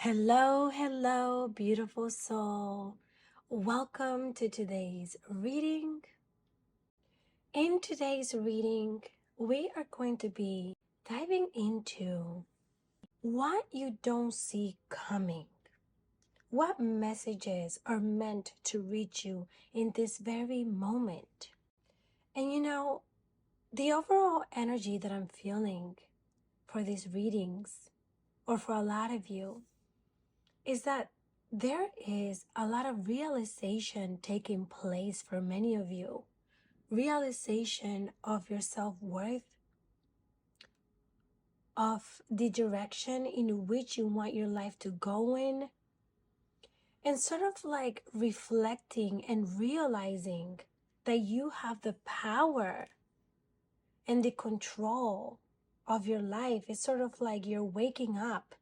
Hello, hello, beautiful soul. Welcome to today's reading. In today's reading, we are going to be diving into what you don't see coming. What messages are meant to reach you in this very moment? And the overall energy that I'm feeling for these readings, or for a lot of you, is that there is a lot of realization taking place for many of you. Realization of your self-worth, of the direction in which you want your life to go in, and sort of like reflecting and realizing that you have the power and the control of your life. It's sort of like you're waking up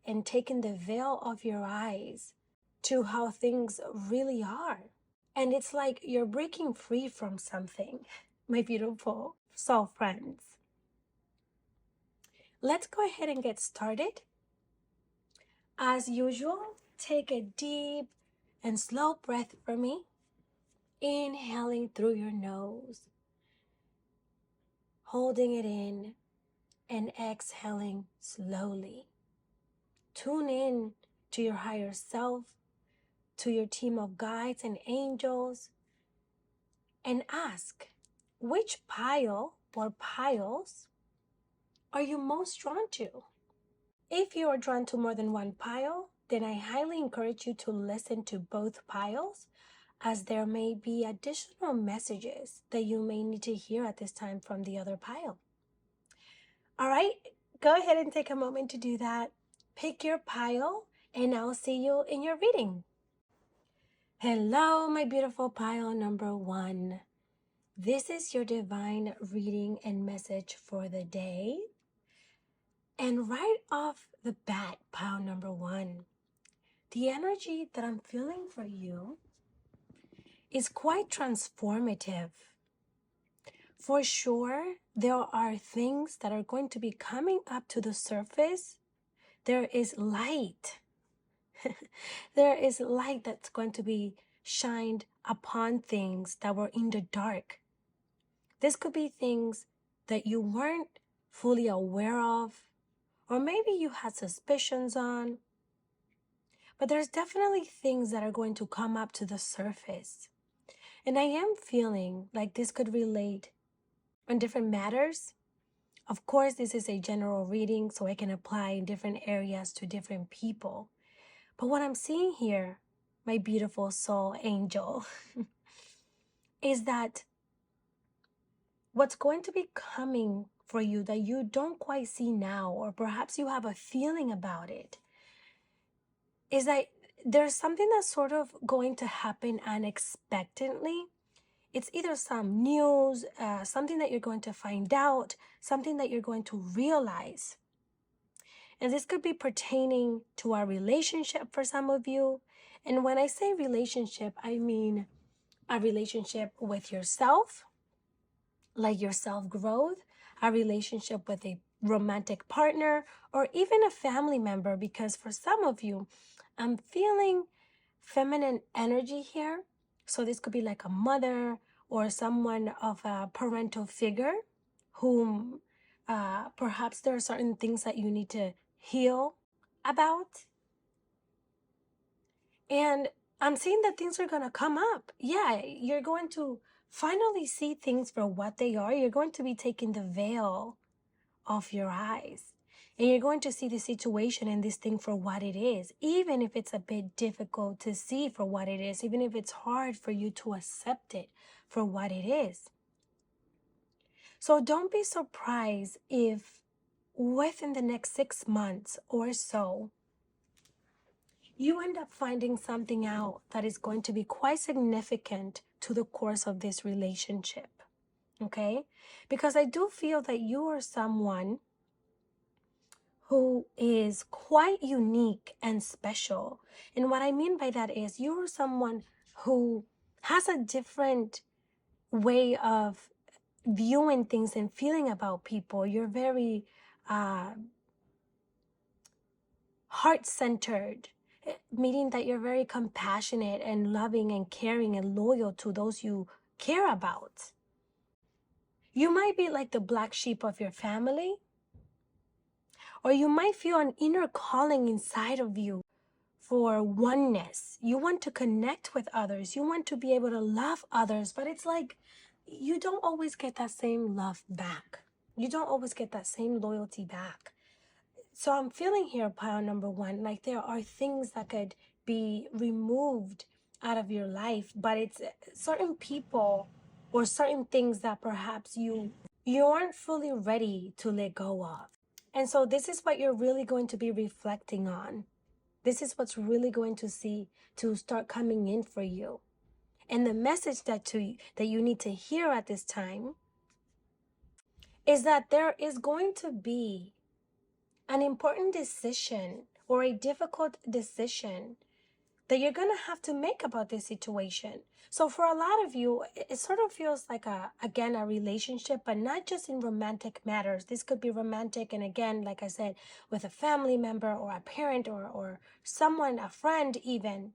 and taking the veil off your eyes to how things really are. And it's like you're breaking free from something, my beautiful soul friends. Let's go ahead and get started. As usual, take a deep and slow breath for me. Inhaling through your nose, holding it in, and exhaling slowly. Tune in to your higher self, to your team of guides and angels, and ask, which pile or piles are you most drawn to? If you are drawn to more than one pile, then I highly encourage you to listen to both piles, as there may be additional messages that you may need to hear at this time from the other pile. All right, go ahead and take a moment to do that. Pick your pile, and I'll see you in your reading. Hello, my beautiful pile number 1. This is your divine reading and message for the day. And right off the bat, pile number 1, the energy that I'm feeling for you is quite transformative. For sure, there are things that are going to be coming up to the surface. There is light. There is light that's going to be shined upon things that were in the dark. This could be things that you weren't fully aware of, or maybe you had suspicions on. But there's definitely things that are going to come up to the surface. And I am feeling like this could relate on different matters. Of course, this is a general reading, so I can apply in different areas to different people. But what I'm seeing here, my beautiful soul angel, is that what's going to be coming for you that you don't quite see now, or perhaps you have a feeling about it, is that there's something that's sort of going to happen unexpectedly. It's either some news, something that you're going to find out, something that you're going to realize. And this could be pertaining to our relationship for some of you. And when I say relationship, I mean a relationship with yourself, like your self-growth, a relationship with a romantic partner, or even a family member, because for some of you, I'm feeling feminine energy here. So this could be like a mother or someone of a parental figure whom perhaps there are certain things that you need to heal about. And I'm seeing that things are going to come up. Yeah, you're going to finally see things for what they are. You're going to be taking the veil off your eyes. And you're going to see the situation and this thing for what it is, even if it's a bit difficult to see for what it is, even if it's hard for you to accept it for what it is. So don't be surprised if within the next 6 months or so, you end up finding something out that is going to be quite significant to the course of this relationship. Okay? Because I do feel that you are someone who is quite unique and special. And what I mean by that is you're someone who has a different way of viewing things and feeling about people. You're very heart-centered, meaning that you're very compassionate and loving and caring and loyal to those you care about. You might be like the black sheep of your family, or you might feel an inner calling inside of you for oneness. You want to connect with others. You want to be able to love others, but it's like you don't always get that same love back. You don't always get that same loyalty back. So I'm feeling here, pile number one, like there are things that could be removed out of your life, but it's certain people or certain things that perhaps you aren't fully ready to let go of. And so this is what you're really going to be reflecting on. This is what's really going to start coming in for you. And the message that you need to hear at this time is that there is going to be an important decision or a difficult decision that you're going to have to make about this situation. So for a lot of you, it sort of feels like a relationship, but not just in romantic matters. This could be romantic, and again, like I said, with a family member or a parent or someone, a friend even.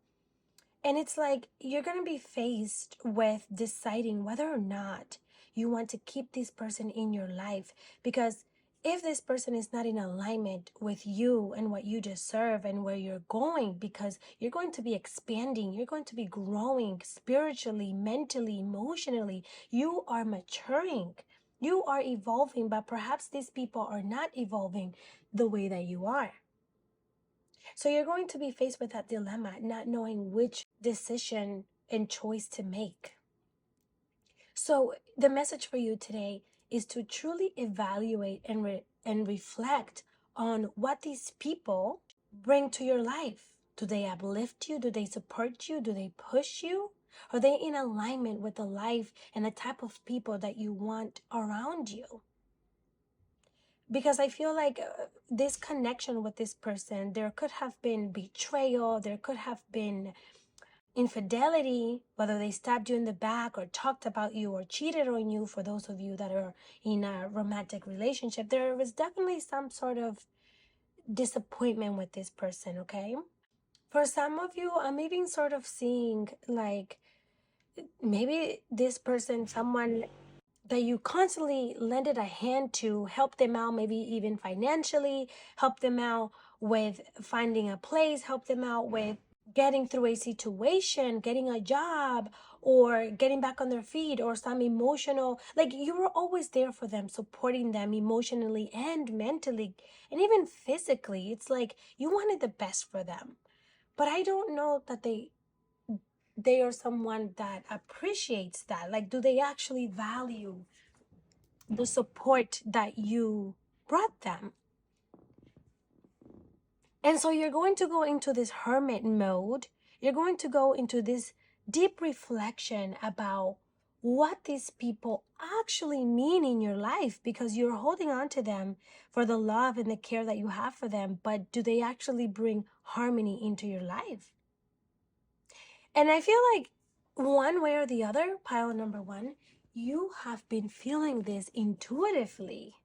And it's like you're going to be faced with deciding whether or not you want to keep this person in your life. Because if this person is not in alignment with you and what you deserve and where you're going, because you're going to be expanding, you're going to be growing spiritually, mentally, emotionally, you are maturing, you are evolving, but perhaps these people are not evolving the way that you are. So you're going to be faced with that dilemma, not knowing which decision and choice to make. So the message for you today is to truly evaluate and reflect on what these people bring to your life. Do they uplift you? Do they support you? Do they push you? Are they in alignment with the life and the type of people that you want around you? Because I feel like this connection with this person, there could have been betrayal, there could have been infidelity, whether they stabbed you in the back or talked about you or cheated on you. For those of you that are in a romantic relationship, there was definitely some sort of disappointment with this person, okay? For some of you, I'm even sort of seeing like maybe this person, someone that you constantly lended a hand to, help them out, maybe even financially, help them out with finding a place, help them out with getting through a situation, getting a job, or getting back on their feet, or some emotional, like you were always there for them, supporting them emotionally and mentally, and even physically. It's like you wanted the best for them. But I don't know that they are someone that appreciates that. Like, do they actually value the support that you brought them? And so you're going to go into this hermit mode. You're going to go into this deep reflection about what these people actually mean in your life, because you're holding on to them for the love and the care that you have for them. But do they actually bring harmony into your life? And I feel like one way or the other, pile number one, you have been feeling this intuitively.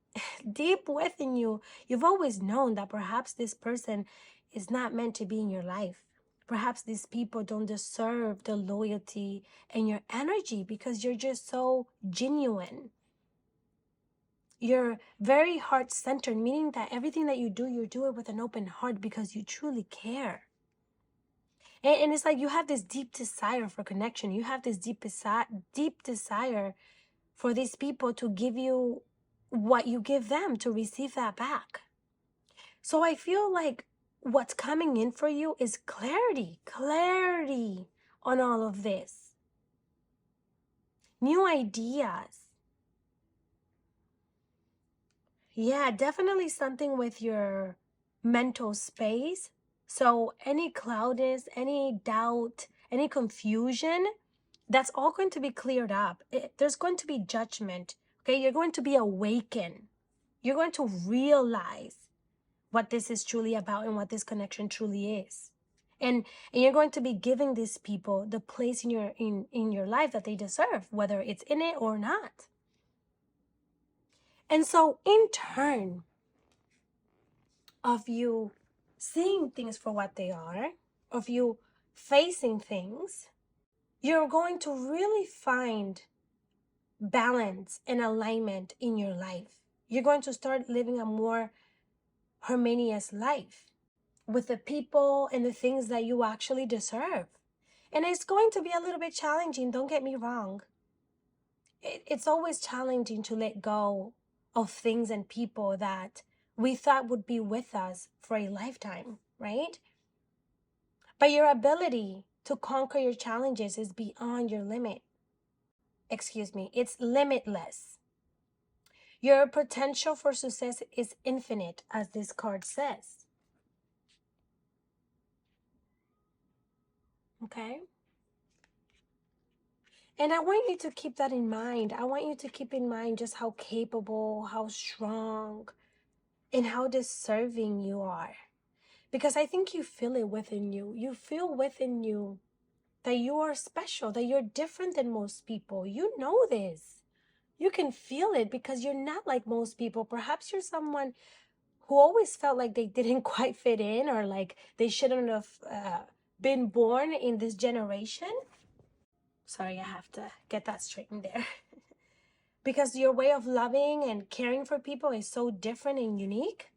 Deep within you, you've always known that perhaps this person is not meant to be in your life. Perhaps these people don't deserve the loyalty and your energy because you're just so genuine. You're very heart-centered, meaning that everything that you do it with an open heart because you truly care. And it's like you have this deep desire for connection. You have this deep desire for these people to give you what you give them, to receive that back. So I feel like what's coming in for you is clarity on all of this. New ideas. Yeah, definitely something with your mental space. So any cloudness, any doubt, any confusion, that's all going to be cleared up. There's going to be judgment, okay? You're going to be awakened. You're going to realize what this is truly about and what this connection truly is. And you're going to be giving these people the place in your life that they deserve, whether it's in it or not. And so in turn of you seeing things for what they are, of you facing things, you're going to really find balance and alignment in your life. You're going to start living a more harmonious life with the people and the things that you actually deserve. And it's going to be a little bit challenging, don't get me wrong. It's always challenging to let go of things and people that we thought would be with us for a lifetime, right? But your ability to conquer your challenges is beyond your limit. It's limitless. Your potential for success is infinite, as this card says. Okay? And I want you to keep that in mind. I want you to keep in mind just how capable, how strong, and how deserving you are. Because I think you feel it within you. You feel within you that you are special, that you're different than most people. You know this. You can feel it because you're not like most people. Perhaps you're someone who always felt like they didn't quite fit in, or like they shouldn't have been born in this generation. Sorry, I have to get that straightened there. Because your way of loving and caring for people is so different and unique.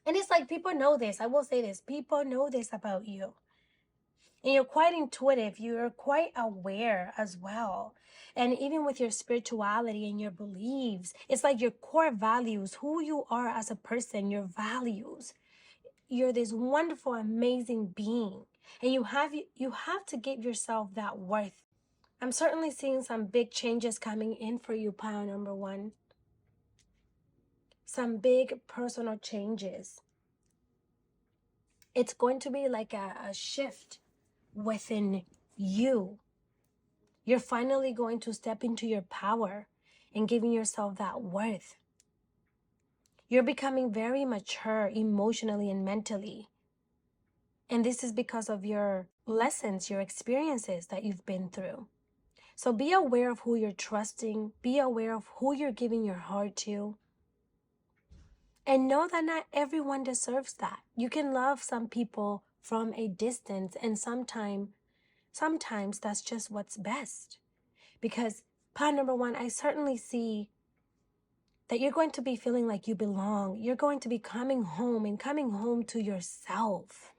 And it's like people know this. I will say this. People know this about you. And you're quite intuitive. You're quite aware as well. And even with your spirituality and your beliefs, it's like your core values, who you are as a person, your values. You're this wonderful, amazing being. And you have to give yourself that worth. I'm certainly seeing some big changes coming in for you, pile number one. Some big personal changes. It's going to be like a shift within you. You're finally going to step into your power and giving yourself that worth. You're becoming very mature emotionally and mentally. And this is because of your lessons, your experiences that you've been through. So be aware of who you're trusting. Be aware of who you're giving your heart to. And know that not everyone deserves that. You can love some people from a distance, and sometimes that's just what's best. Because part number one, I certainly see that you're going to be feeling like you belong. You're going to be coming home and coming home to yourself.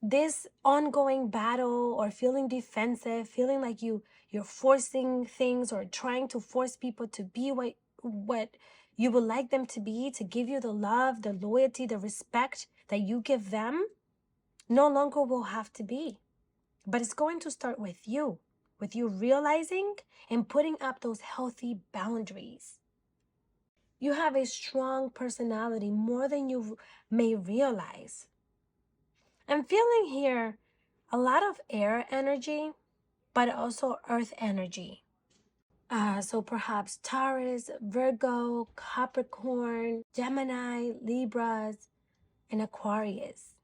This ongoing battle or feeling defensive, feeling like you're forcing things or trying to force people to be what you would like them to be, to give you the love, the loyalty, the respect that you give them, no longer will have to be. But it's going to start with you realizing and putting up those healthy boundaries. You have a strong personality, more than you may realize. I'm feeling here a lot of air energy, but also earth energy. So perhaps Taurus, Virgo, Capricorn, Gemini, Libras, and Aquarius.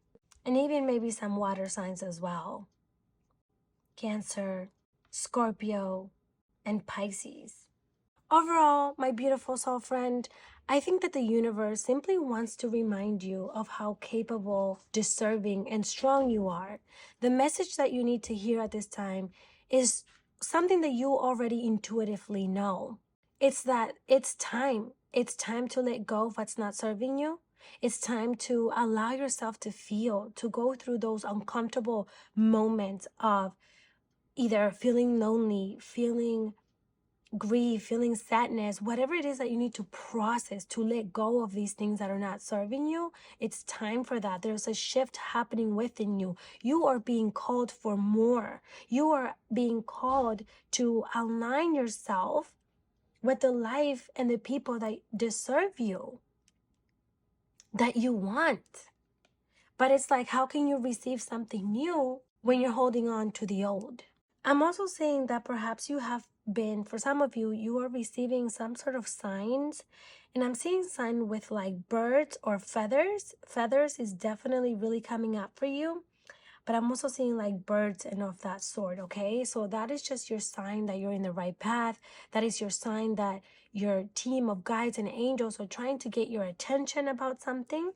And even maybe some water signs as well. Cancer, Scorpio, and Pisces. Overall, my beautiful soul friend, I think that the universe simply wants to remind you of how capable, deserving, and strong you are. The message that you need to hear at this time is something that you already intuitively know. It's that it's time. It's time to let go of what's not serving you. It's time to allow yourself to feel, to go through those uncomfortable moments of either feeling lonely, feeling grief, feeling sadness, whatever it is that you need to process, to let go of these things that are not serving you. It's time for that. There's a shift happening within you. You are being called for more. You are being called to align yourself with the life and the people that deserve you, that you want. But it's like, how can you receive something new when you're holding on to the old? I'm also saying that perhaps you have been, for some of you, you are receiving some sort of signs. And I'm seeing sign with like birds or feathers. Feathers is definitely really coming up for you. But I'm also seeing like birds and of that sort, okay? So that is just your sign that you're in the right path. That is your sign that your team of guides and angels are trying to get your attention about something.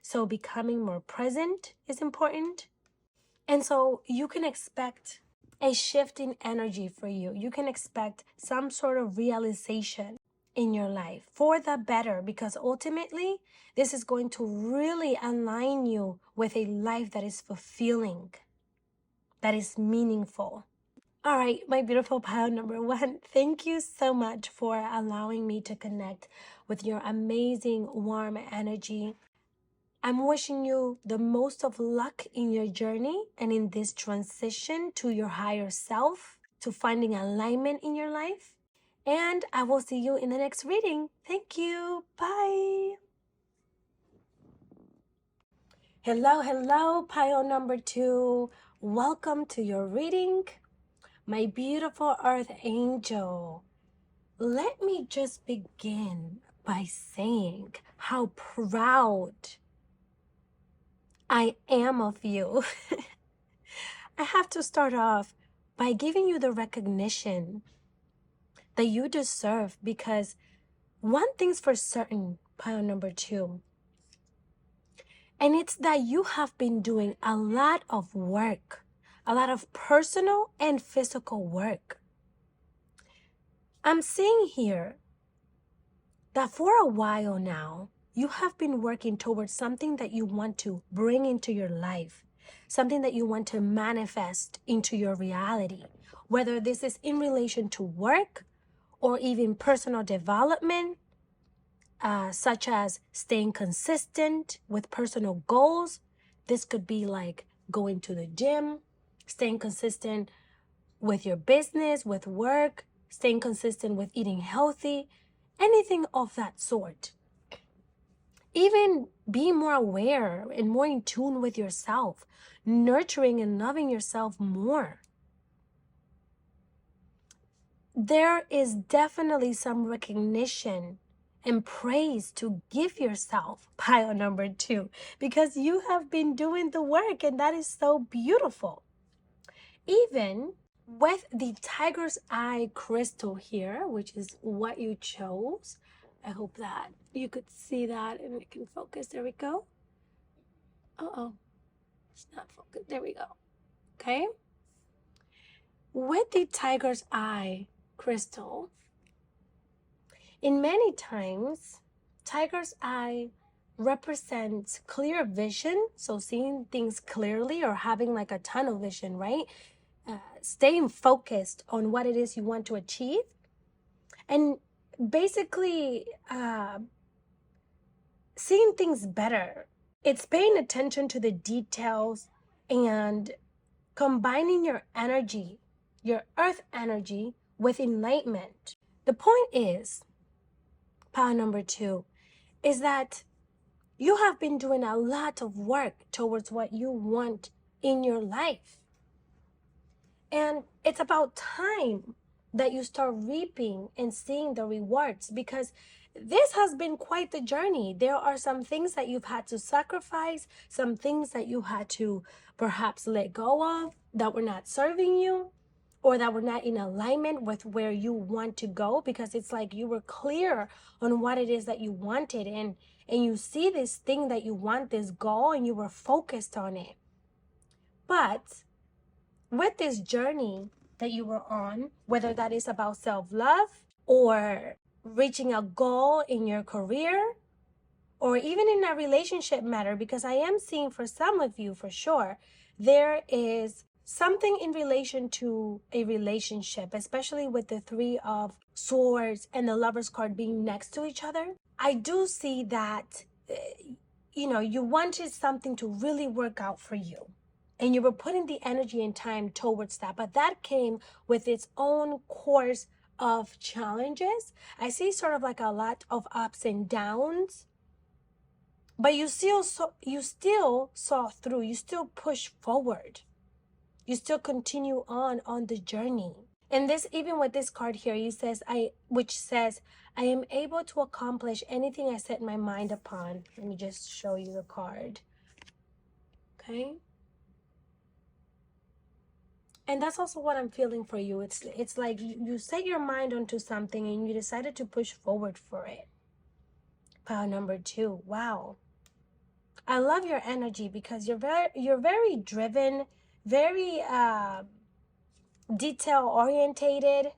So becoming more present is important. And so you can expect a shift in energy for you. You can expect some sort of realization in your life for the better, because ultimately this is going to really align you with a life that is fulfilling, that is meaningful. All right, my beautiful pile number one, thank you so much for allowing me to connect with your amazing warm energy. I'm wishing you the most of luck in your journey and in this transition to your higher self, to finding alignment in your life. And I will see you in the next reading. Thank you. Bye. Hello, hello, pile number two. Welcome to your reading. My beautiful earth angel, let me just begin by saying how proud I am of you. I have to start off by giving you the recognition that you deserve, because one thing's for certain, pile number two, and it's that you have been doing a lot of work, a lot of personal and physical work. I'm seeing here that for a while now, you have been working towards something that you want to bring into your life, something that you want to manifest into your reality, whether this is in relation to work or even personal development, such as staying consistent with personal goals. This could be like going to the gym, staying consistent with your business, with work, staying consistent with eating healthy, anything of that sort. Even being more aware and more in tune with yourself, nurturing and loving yourself more. There is definitely some recognition and praise to give yourself, pile number two, because you have been doing the work, and that is so beautiful. Even with the tiger's eye crystal here, which is what you chose, I hope that you could see that and it can focus. There we go. Uh-oh, it's not focused. There we go. Okay. With the tiger's eye crystal, in many times, tiger's eye represents clear vision. So seeing things clearly or having like a tunnel vision, right? Staying focused on what it is you want to achieve. And basically seeing things better. It's paying attention to the details and combining your energy, your earth energy, with enlightenment. The point is, power number two, is that you have been doing a lot of work towards what you want in your life. And it's about time that you start reaping and seeing the rewards, because this has been quite the journey. There are some things that you've had to sacrifice, some things that you had to perhaps let go of that were not serving you or that were not in alignment with where you want to go, because it's like you were clear on what it is that you wanted, and you see this thing that you want, this goal, and you were focused on it. But with this journey that you were on, whether that is about self-love or reaching a goal in your career or even in a relationship matter, because I am seeing for some of you for sure, there is something in relation to a relationship, especially with the Three of Swords and the Lover's card being next to each other. I do see that, you wanted something to really work out for you. And you were putting the energy and time towards that. But that came with its own course of challenges. I see sort of like a lot of ups and downs. But you still saw through. You still push forward. You still continue on the journey. And this, even with this card here, which says, I am able to accomplish anything I set my mind upon. Let me just show you the card. Okay. And that's also what I'm feeling for you. It's like you set your mind onto something and you decided to push forward for it. Pile number two. Wow. I love your energy because you're very driven, very detail orientated,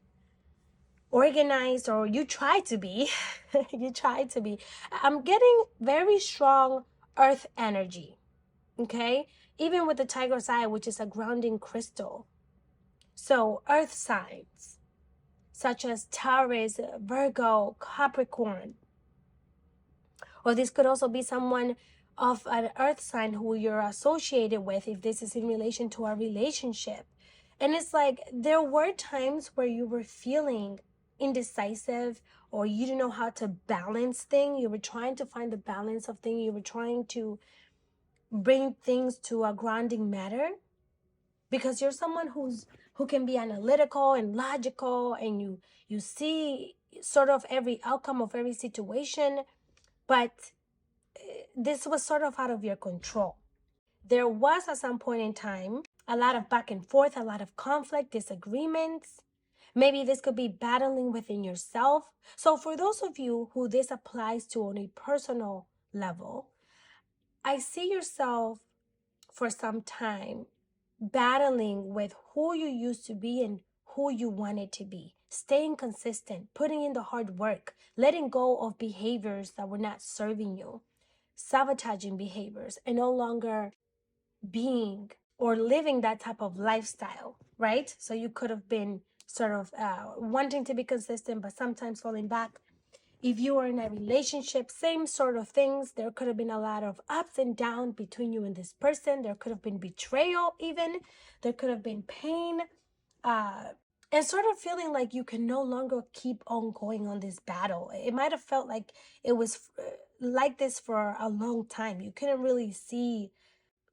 organized, or you try to be. You try to be. I'm getting very strong earth energy. Okay? Even with the tiger's eye, which is a grounding crystal. So, earth signs such as Taurus, Virgo, Capricorn, or this could also be someone of an earth sign who you're associated with if this is in relation to a relationship. And it's like there were times where you were feeling indecisive or you didn't know how to balance things. You were trying to find the balance of things. You were trying to bring things to a grounding matter because you're someone who can be analytical and logical, and you see sort of every outcome of every situation, but this was sort of out of your control. There was at some point in time a lot of back and forth, a lot of conflict, disagreements. Maybe this could be battling within yourself. So for those of you who this applies to on a personal level, I see yourself for some time battling with who you used to be and who you wanted to be, staying consistent, putting in the hard work, letting go of behaviors that were not serving you, sabotaging behaviors, and no longer being or living that type of lifestyle, right? So you could have been sort of wanting to be consistent, but sometimes falling back. If you were in a relationship, same sort of things. There could have been a lot of ups and downs between you and this person. There could have been betrayal, even. There could have been pain. And sort of feeling like you can no longer keep on going on this battle. It might have felt like it was like this for a long time. You couldn't really see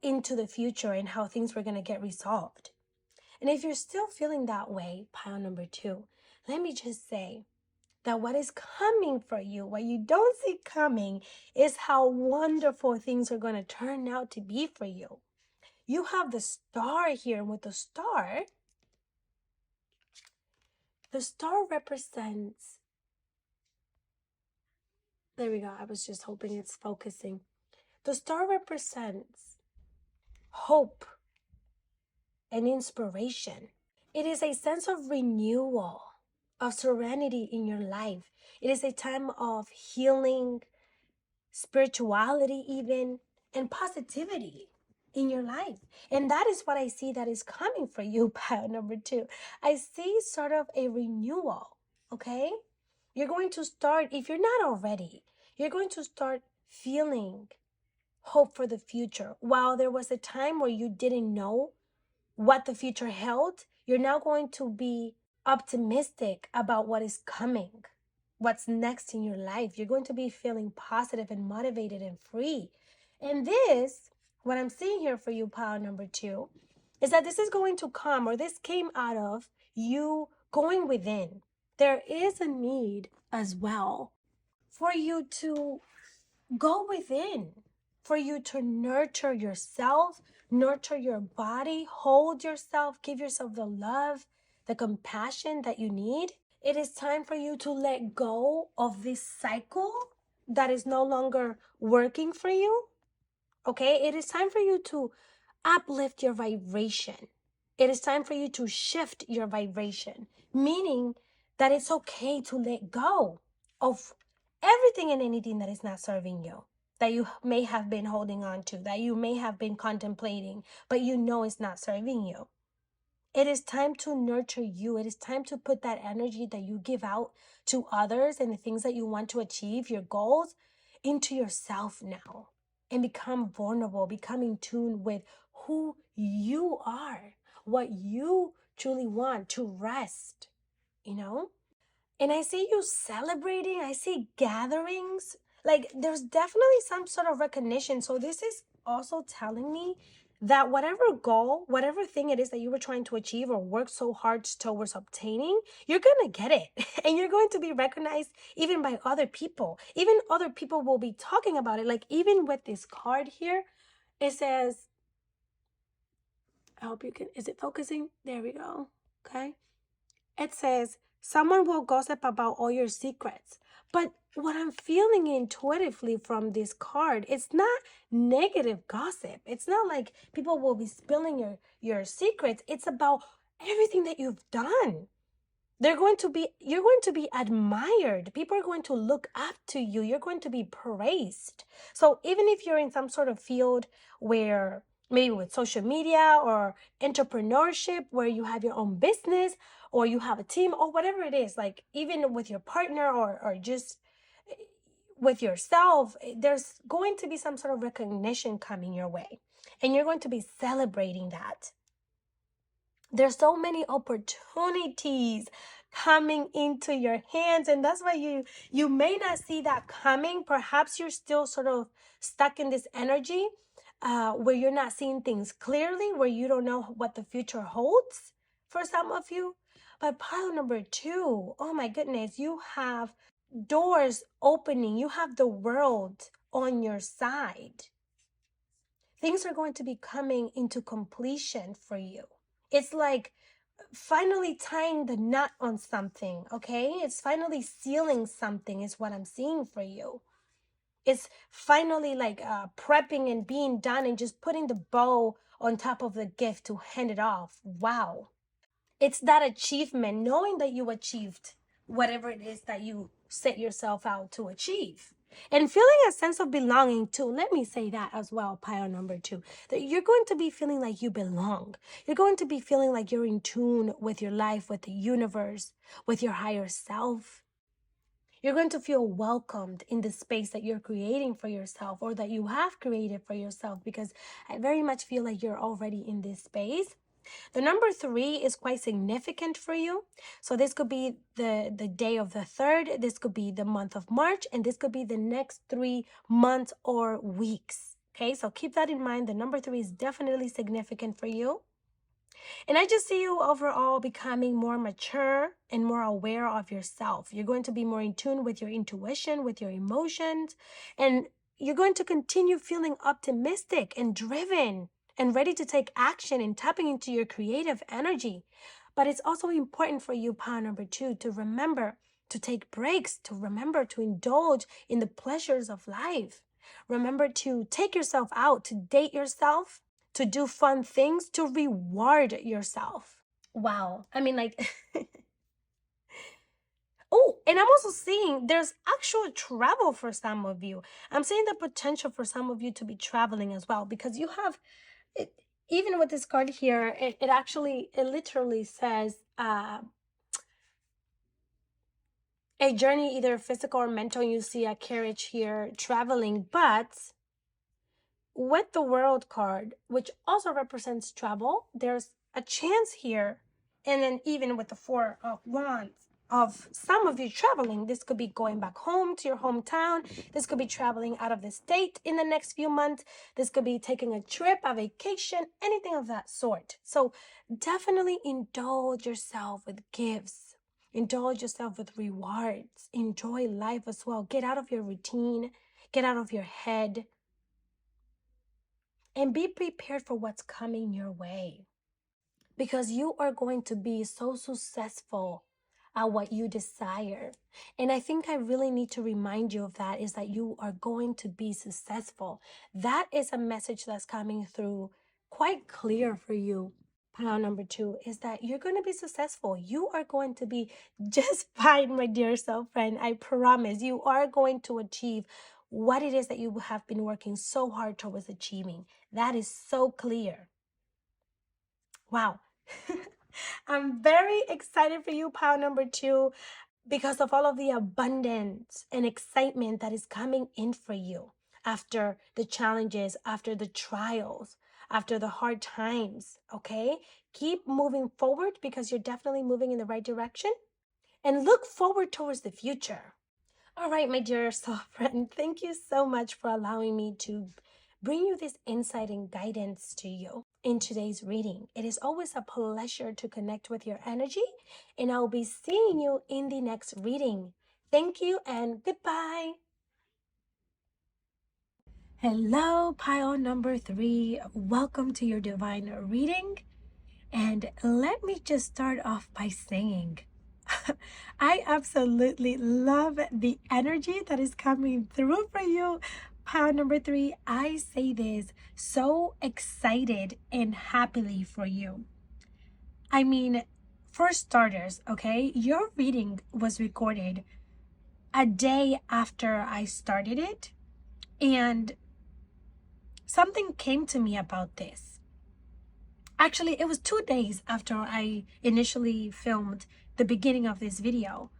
into the future and how things were going to get resolved. And if you're still feeling that way, pile number 2, let me just say that what is coming for you, what you don't see coming, is how wonderful things are going to turn out to be for you. You have the star here, and with the star represents, there we go, I was just hoping it's focusing. The star represents hope and inspiration. It is a sense of renewal, of serenity in your life. It is a time of healing, spirituality even, and positivity in your life. And that is what I see that is coming for you, pile number 2. I see sort of a renewal, okay? You're going to start, if you're not already, you're going to start feeling hope for the future. While there was a time where you didn't know what the future held, you're now going to be optimistic about what is coming, what's next in your life. You're going to be feeling positive and motivated and free. And this, what I'm seeing here for you, pile number 2, is that this is going to come, or this came out of you going within. There is a need as well for you to go within, for you to nurture yourself, nurture your body, hold yourself, give yourself the love, the compassion that you need. It is time for you to let go of this cycle that is no longer working for you. Okay? It is time for you to uplift your vibration. It is time for you to shift your vibration, meaning that it's okay to let go of everything and anything that is not serving you, that you may have been holding on to, that you may have been contemplating, but you know it's not serving you. It is time to nurture you. It is time to put that energy that you give out to others and the things that you want to achieve, your goals, into yourself now, and become vulnerable, become in tune with who you are, what you truly want, to rest, you know? And I see you celebrating. I see gatherings. Like there's definitely some sort of recognition. So this is also telling me that whatever goal, whatever thing it is that you were trying to achieve or work so hard towards obtaining, you're going to get it. And you're going to be recognized even by other people. Even other people will be talking about it. Like even with this card here, it says, I hope you can, is it focusing? There we go. Okay. It says, someone will gossip about all your secrets, But what I'm feeling intuitively from this card, it's not negative gossip. It's not like people will be spilling your secrets. It's about everything that you've done. You're going to be admired. People are going to look up to you. You're going to be praised. So even if you're in some sort of field where maybe with social media or entrepreneurship, where you have your own business or you have a team or whatever it is, like even with your partner or just with yourself, there's going to be some sort of recognition coming your way, and you're going to be celebrating that. There's so many opportunities coming into your hands, and that's why you may not see that coming. Perhaps you're still sort of stuck in this energy where you're not seeing things clearly, where you don't know what the future holds for some of you. But pile number 2, oh my goodness, you have doors opening. You have the world on your side. Things are going to be coming into completion for you. It's like finally tying the knot on something, okay? It's finally sealing something is what I'm seeing for you. It's finally like prepping and being done and just putting the bow on top of the gift to hand it off. Wow. It's that achievement, knowing that you achieved whatever it is that you set yourself out to achieve. And feeling a sense of belonging too. Let me say that as well, pile number 2. That you're going to be feeling like you belong. You're going to be feeling like you're in tune with your life, with the universe, with your higher self. You're going to feel welcomed in the space that you're creating for yourself or that you have created for yourself, because I very much feel like you're already in this space. The number 3 is quite significant for you. So this could be the day of the 3rd. This could be the month of March. And this could be the next 3 months or weeks. Okay, so keep that in mind. The number 3 is definitely significant for you. And I just see you overall becoming more mature and more aware of yourself. You're going to be more in tune with your intuition, with your emotions, and you're going to continue feeling optimistic and driven and ready to take action and tapping into your creative energy. But it's also important for you, pile number 2, to remember to take breaks, to remember to indulge in the pleasures of life. Remember to take yourself out, to date yourself, to do fun things, to reward yourself. Wow. I mean, like, oh, and I'm also seeing there's actual travel for some of you. I'm seeing the potential for some of you to be traveling as well, because you have, it, even with this card here, it literally says a journey, either physical or mental. You see a carriage here traveling, but with the World card, which also represents travel, there's a chance here. And then even with the 4 of Wands, of some of you traveling, this could be going back home to your hometown. This could be traveling out of the state in the next few months. This could be taking a trip, a vacation, anything of that sort. So definitely indulge yourself with gifts. Indulge yourself with rewards. Enjoy life as well. Get out of your routine. Get out of your head. And be prepared for what's coming your way, because you are going to be so successful at what you desire. And I think I really need to remind you of that, is that you are going to be successful. That is a message that's coming through quite clear for you. Pile number 2 is that you're going to be successful. You are going to be just fine, my dear soul friend. I promise you are going to achieve what it is that you have been working so hard towards achieving. That is so clear. Wow. I'm very excited for you, pile number 2, because of all of the abundance and excitement that is coming in for you after the challenges, after the trials, after the hard times, okay? Keep moving forward, because you're definitely moving in the right direction, and look forward towards the future. All right, my dear soul friend, thank you so much for allowing me to bring you this insight and guidance to you in today's reading. It is always a pleasure to connect with your energy, and I'll be seeing you in the next reading. Thank you and goodbye. Hello, pile number 3. Welcome to your divine reading. And let me just start off by saying, I absolutely love the energy that is coming through for you. Pile number 3, I say this so excited and happily for you. I mean, for starters, okay, your reading was recorded a day after I started it, and something came to me about this. Actually, it was 2 days after I initially filmed the beginning of this video.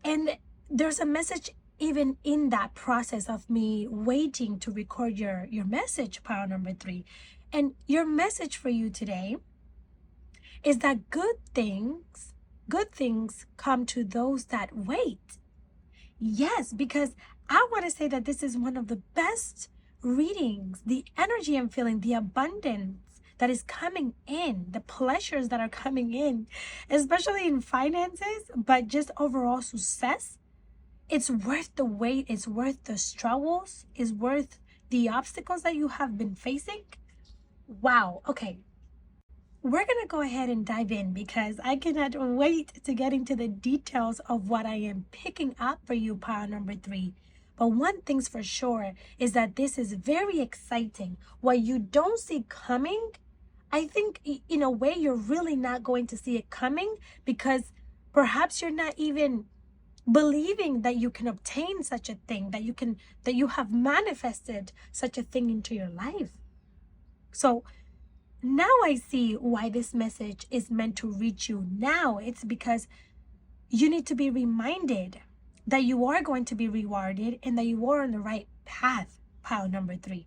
And there's a message even in that process of me waiting to record your message, pile number 3. And your message for you today is that good things come to those that wait. Yes, because I want to say that this is one of the best readings. The energy I'm feeling, the abundance that is coming in, the pleasures that are coming in, especially in finances, but just overall success. It's worth the wait, it's worth the struggles, it's worth the obstacles that you have been facing. Wow, okay. We're going to go ahead and dive in because I cannot wait to get into the details of what I am picking up for you, pile number 3. But one thing's for sure is that this is very exciting. What you don't see coming, I think in a way you're really not going to see it coming because perhaps you're not even believing that you can obtain such a thing, that you have manifested such a thing into your life. So now I see why this message is meant to reach you now. It's because you need to be reminded that you are going to be rewarded and that you are on the right path, pile number 3.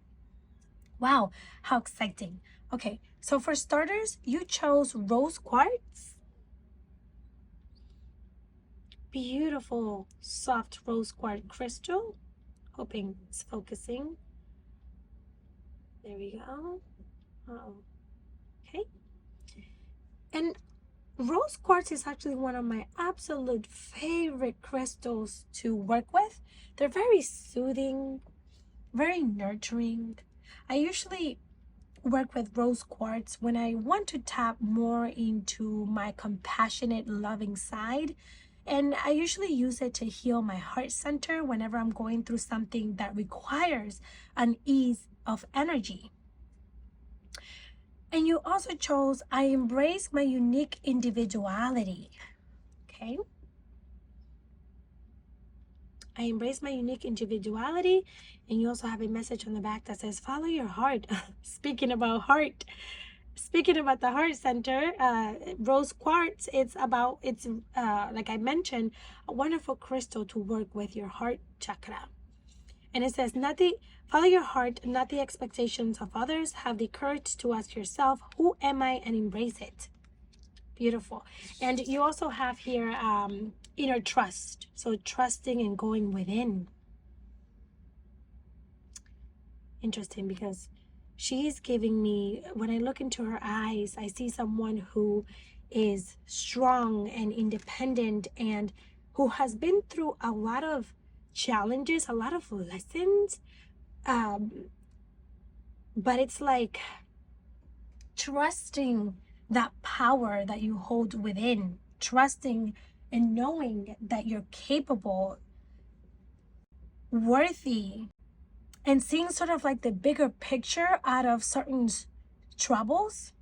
Wow, how exciting. Okay, so for starters, you chose rose quartz. Beautiful, soft rose quartz crystal. Hoping it's focusing. There we go. Oh, okay. And rose quartz is actually one of my absolute favorite crystals to work with. They're very soothing, very nurturing. I usually work with rose quartz when I want to tap more into my compassionate, loving side. And I usually use it to heal my heart center whenever I'm going through something that requires an ease of energy. And you also chose, I embrace my unique individuality. Okay. I embrace my unique individuality. And you also have a message on the back that says, follow your heart. Speaking about heart. Speaking about the heart center, rose quartz, it's like I mentioned, a wonderful crystal to work with your heart chakra. And it says, follow your heart, not the expectations of others. Have the courage to ask yourself, who am I, and embrace it. Beautiful. And you also have here inner trust. So trusting and going within. Interesting, because she's giving me, when I look into her eyes, I see someone who is strong and independent and who has been through a lot of challenges, a lot of lessons. But it's like trusting that power that you hold within, trusting and knowing that you're capable, worthy, and seeing sort of like the bigger picture out of certain troubles.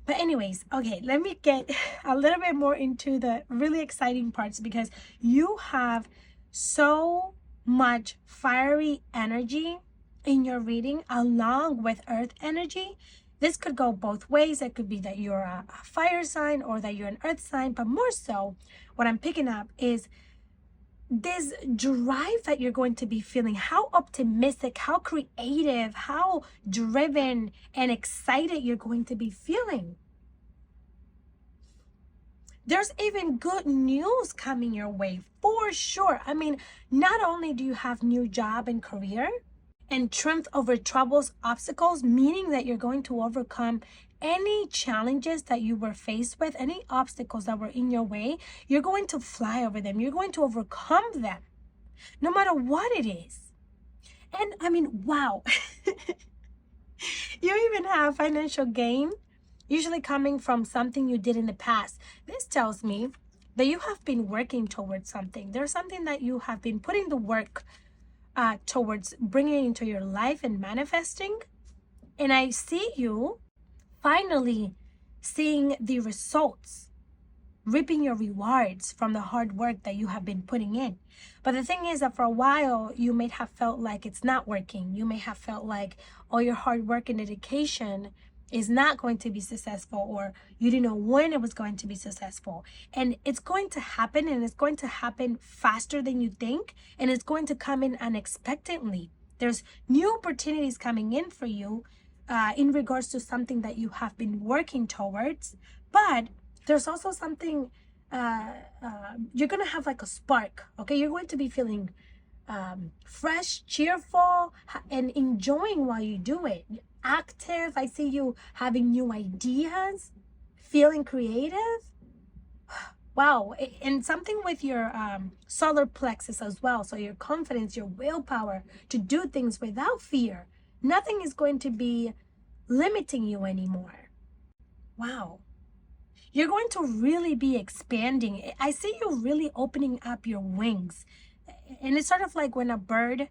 But anyways, okay, let me get a little bit more into the really exciting parts because you have so much fiery energy in your reading along with earth energy. This could go both ways. It could be that you're a fire sign or that you're an earth sign, but more so what I'm picking up is this drive that you're going to be feeling, how optimistic, how creative, how driven and excited you're going to be feeling. There's even good news coming your way for sure. I mean, not only do you have new job and career and triumph over troubles, obstacles, meaning that you're going to overcome any challenges that you were faced with, any obstacles that were in your way, you're going to fly over them. You're going to overcome them, no matter what it is. And I mean, wow. You even have financial gain. usually coming from something you did in the past. This tells me that you have been working towards something. There's something that you have been putting the work towards bringing into your life and manifesting. And I see you finally seeing the results, reaping your rewards from the hard work that you have been putting in. But the thing is that for a while, you may have felt like it's not working. You may have felt like all your hard work and dedication is not going to be successful, or you didn't know when it was going to be successful. And it's going to happen, and it's going to happen faster than you think, and it's going to come in unexpectedly. There's new opportunities coming in for you in regards to something that you have been working towards. But there's also something, you're going to have like a spark, okay? You're going to be feeling fresh, cheerful, and enjoying while you do it. Active. I see you having new ideas, feeling creative. Wow. And something with your solar plexus as well. So your confidence, your willpower to do things without fear. Nothing is going to be limiting you anymore. Wow. You're going to really be expanding. I see you really opening up your wings. And it's sort of like when a bird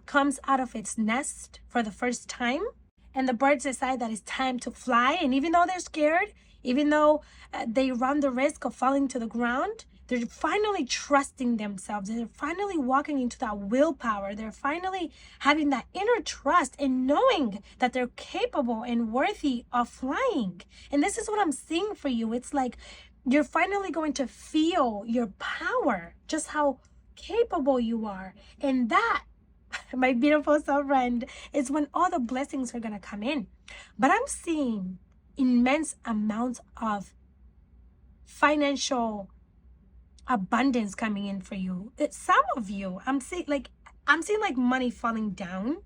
comes out of its nest for the first time, and the birds decide that it's time to fly. And even though they're scared, even though they run the risk of falling to the ground, they're finally trusting themselves. They're finally walking into that willpower. They're finally having that inner trust and knowing that they're capable and worthy of flying. And this is what I'm seeing for you. It's like you're finally going to feel your power, just how capable you are. And that, my beautiful soul friend, is when all the blessings are going to come in. But I'm seeing immense amounts of financial abundance coming in for you. Some of you, I'm seeing like money falling down,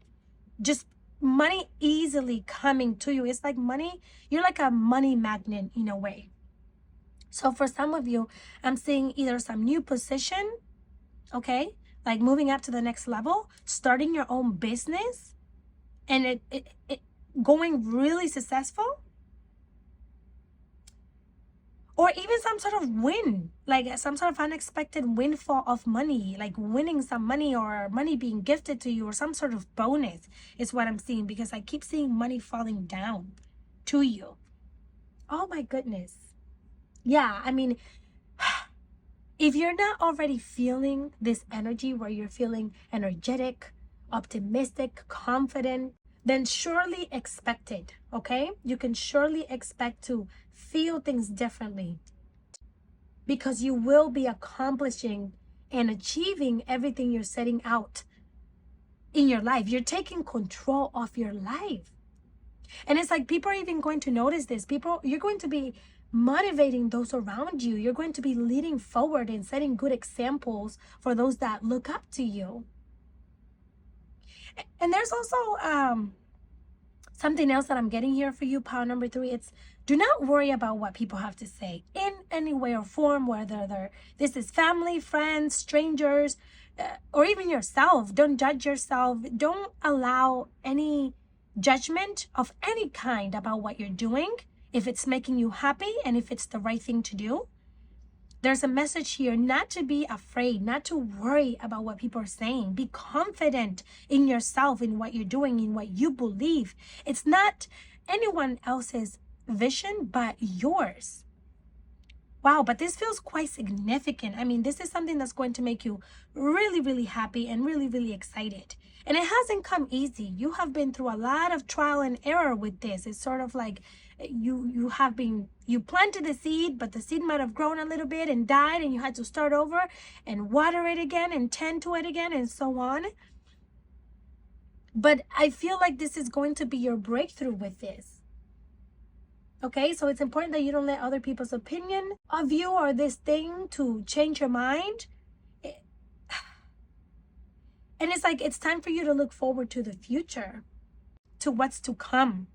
just money easily coming to you. It's like money, you're like a money magnet in a way. So for some of you, I'm seeing either some new position, okay, like moving up to the next level, starting your own business, and it going really successful. Or even some sort of win, like some sort of unexpected windfall of money, like winning some money or money being gifted to you, or some sort of bonus is what I'm seeing, because I keep seeing money falling down to you. Oh my goodness. Yeah, I mean, if you're not already feeling this energy where you're feeling energetic, optimistic, confident, then surely expect it, okay? You can surely expect to feel things differently, because you will be accomplishing and achieving everything you're setting out in your life. You're taking control of your life. And it's like people are even going to notice this. You're going to be motivating those around you. You're going to be leading forward and setting good examples for those that look up to you. And there's also something else that I'm getting here for you, power number 3. It's do not worry about what people have to say in any way or form, whether this is family, friends, strangers, or even yourself. Don't judge yourself. Don't allow any judgment of any kind about what you're doing, if it's making you happy and if it's the right thing to do. There's a message here not to be afraid, not to worry about what people are saying. Be confident in yourself, in what you're doing, in what you believe. It's not anyone else's vision, but yours. Wow, but this feels quite significant. I mean, this is something that's going to make you really, really happy and really, really excited. And it hasn't come easy. You have been through a lot of trial and error with this. It's sort of like you planted the seed, but the seed might have grown a little bit and died, and you had to start over and water it again and tend to it again and so on. But I feel like this is going to be your breakthrough with this. Okay, so it's important that you don't let other people's opinion of you or this thing to change your mind. And it's like, it's time for you to look forward to the future, to what's to come.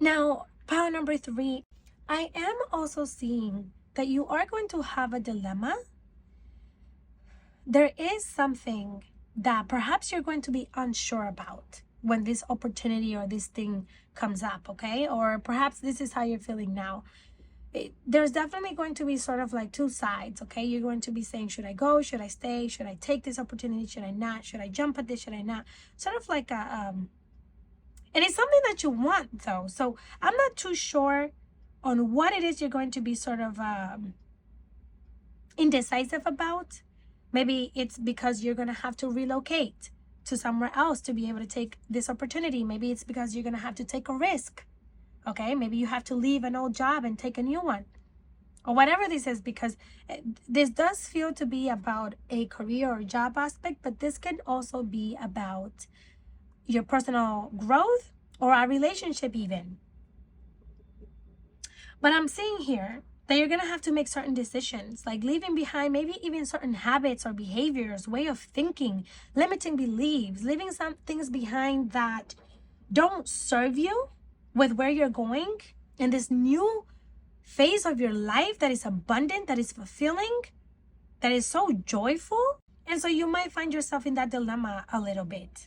Now, power number 3, I am also seeing that you are going to have a dilemma. There is something that perhaps you're going to be unsure about. when this opportunity or this thing comes up, okay? Or perhaps this is how you're feeling now. There's definitely going to be sort of like two sides, okay? You're going to be saying, should I go? Should I stay? Should I take this opportunity? Should I not? Should I jump at this? Should I not? Sort of like a, and it's something that you want though. So I'm not too sure on what it is you're going to be sort of indecisive about. Maybe it's because you're going to have to relocate to somewhere else to be able to take this opportunity. Maybe it's because you're going to have to take a risk. Okay, maybe you have to leave an old job and take a new one, or whatever this is, because this does feel to be about a career or job aspect, but this can also be about your personal growth or a relationship even. But I'm seeing here that you're going to have to make certain decisions, like leaving behind maybe even certain habits or behaviors, way of thinking, limiting beliefs, leaving some things behind that don't serve you with where you're going in this new phase of your life that is abundant, that is fulfilling, that is so joyful. And so you might find yourself in that dilemma a little bit.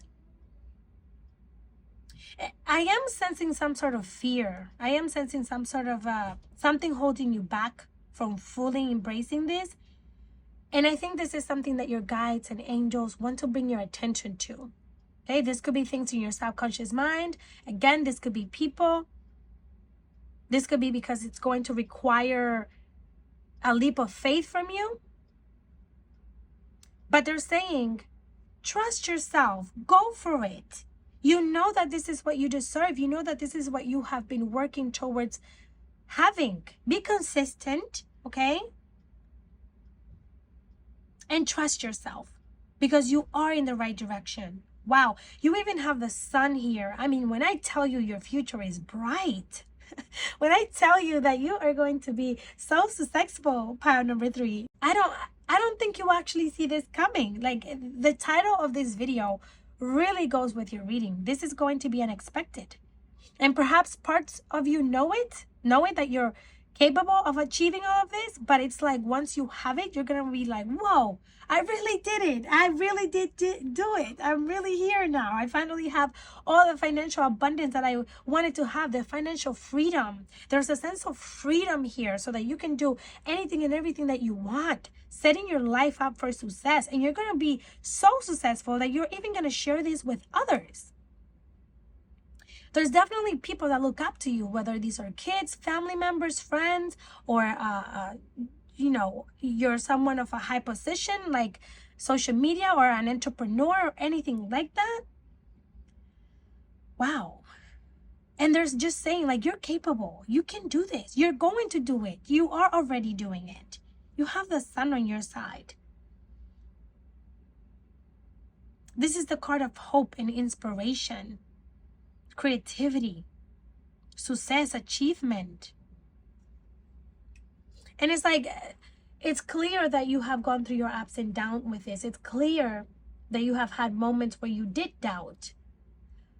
I am sensing some sort of fear. I am sensing some sort of something holding you back from fully embracing this. And I think this is something that your guides and angels want to bring your attention to. Okay, this could be things in your subconscious mind. Again, this could be people. This could be because it's going to require a leap of faith from you. But they're saying, trust yourself, go for it. You know that this is what you deserve. You know that this is what you have been working towards having. Be consistent, okay? And trust yourself, because you are in the right direction. Wow, you even have the sun here. I mean, when I tell you your future is bright, when I tell you that you are going to be so successful, pile number 3, I don't think you actually see this coming. Like, the title of this video really goes with your reading. This is going to be unexpected. And perhaps parts of you know it that you're capable of achieving all of this, but it's like once you have it, you're gonna be like, whoa, I really did it. I really did do it. I'm really here now. I finally have all the financial abundance that I wanted to have, the financial freedom. There's a sense of freedom here so that you can do anything and everything that you want, setting your life up for success. And you're gonna be so successful that you're even gonna share this with others. There's definitely people that look up to you, whether these are kids, family members, friends, or, you know, you're someone of a high position like social media or an entrepreneur or anything like that. Wow. And there's just saying, like, you're capable. You can do this. You're going to do it. You are already doing it. You have the sun on your side. This is the card of hope and inspiration, creativity, success, achievement. And it's like, it's clear that you have gone through your ups and downs with this. It's clear that you have had moments where you did doubt.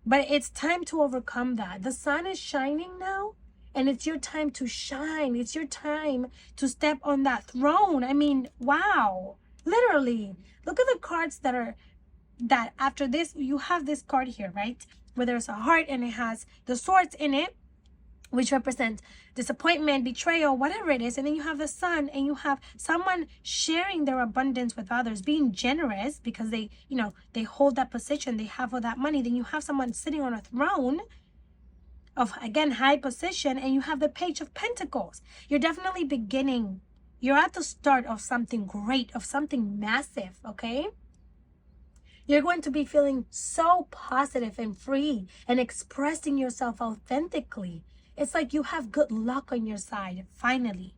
But it's time to overcome that. The sun is shining now, and it's your time to shine. It's your time to step on that throne. I mean, wow. Literally. Look at the cards that after this, you have this card here, right? Where there's a heart and it has the swords in it, which represents disappointment, betrayal, whatever it is. And then you have the sun, and you have someone sharing their abundance with others, being generous because they, you know, they hold that position, they have all that money. Then you have someone sitting on a throne of, again, high position, and you have the Page of Pentacles. You're definitely beginning. You're at the start of something great, of something massive, okay? You're going to be feeling so positive and free and expressing yourself authentically. It's like you have good luck on your side, finally.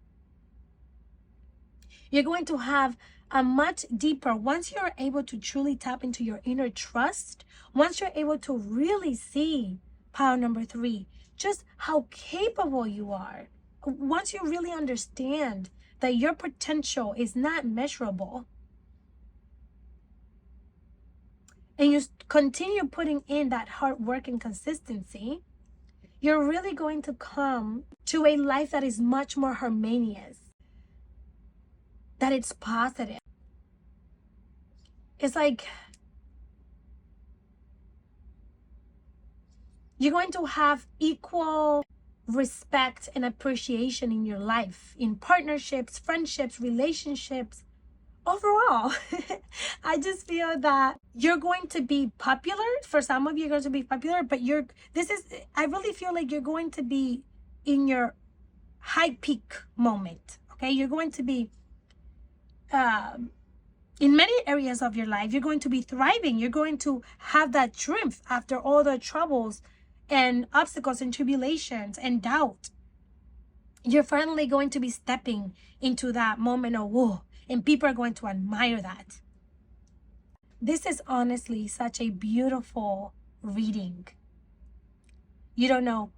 You're going to have a much deeper, once you're able to truly tap into your inner trust, once you're able to really see, pile number 3, just how capable you are. Once you really understand that your potential is not measurable, and you continue putting in that hard work and consistency, you're really going to come to a life that is much more harmonious, that it's positive. It's like You're going to have equal respect and appreciation in your life, in partnerships, friendships, relationships. Overall, I just feel that you're going to be popular. For some of you, you're going to be popular, but I really feel like you're going to be in your high peak moment. Okay, you're going to be in many areas of your life. You're going to be thriving. You're going to have that triumph after all the troubles and obstacles and tribulations and doubt. You're finally going to be stepping into that moment of whoa, and people are going to admire that. This is honestly such a beautiful reading. You don't know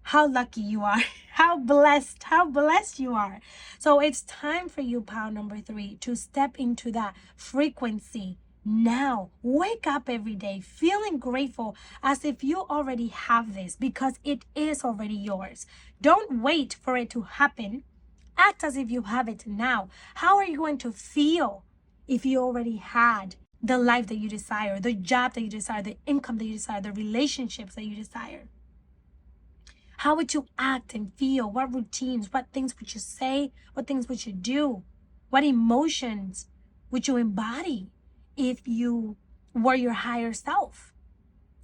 how lucky you are, how blessed you are. So it's time for you, pile number 3, to step into that frequency now. Wake up every day feeling grateful as if you already have this, because it is already yours. Don't wait for it to happen. Act as if you have it now. How are you going to feel if you already had the life that you desire, the job that you desire, the income that you desire, the relationships that you desire? How would you act and feel? What routines, what things would you say? What things would you do? What emotions would you embody if you were your higher self?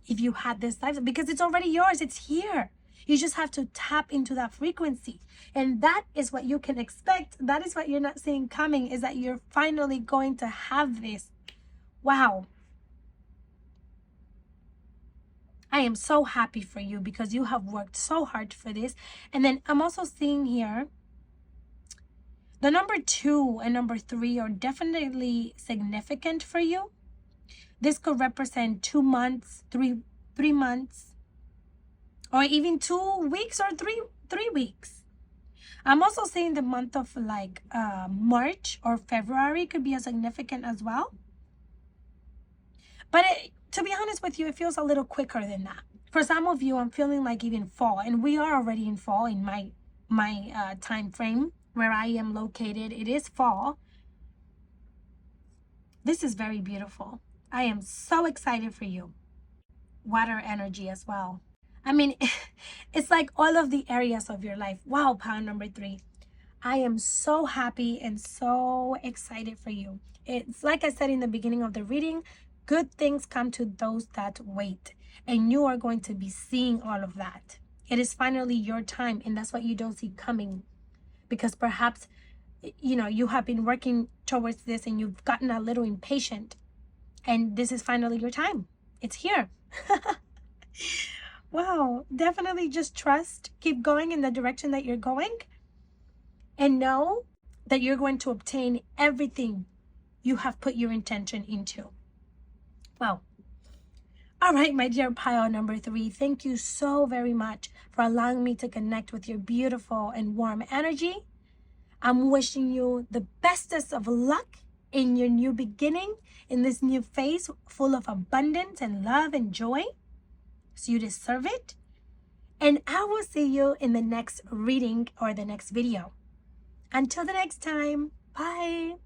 If you had this life, because it's already yours, it's here. You just have to tap into that frequency. And that is what you can expect. That is what you're not seeing coming, is that you're finally going to have this. Wow. I am so happy for you because you have worked so hard for this. And then I'm also seeing here, the number 2 and number 3 are definitely significant for you. This could represent 2 months, three months, or even 2 weeks or three weeks. I'm also seeing the month of like March or February could be as significant as well. But to be honest with you, it feels a little quicker than that. For some of you, I'm feeling like even fall, and we are already in fall in my time frame where I am located. It is fall. This is very beautiful. I am so excited for you. Water energy as well. I mean, it's like all of the areas of your life. Wow, pile number 3. I am so happy and so excited for you. It's like I said in the beginning of the reading, good things come to those that wait. And you are going to be seeing all of that. It is finally your time, and that's what you don't see coming. Because perhaps, you have been working towards this and you've gotten a little impatient. And this is finally your time. It's here. Wow, definitely just trust, keep going in the direction that you're going, and know that you're going to obtain everything you have put your intention into. Well, all right, my dear pile number 3, thank you so very much for allowing me to connect with your beautiful and warm energy. I'm wishing you the bestest of luck in your new beginning, in this new phase full of abundance and love and joy. So you deserve it. And I will see you in the next reading or the next video. Until the next time, bye.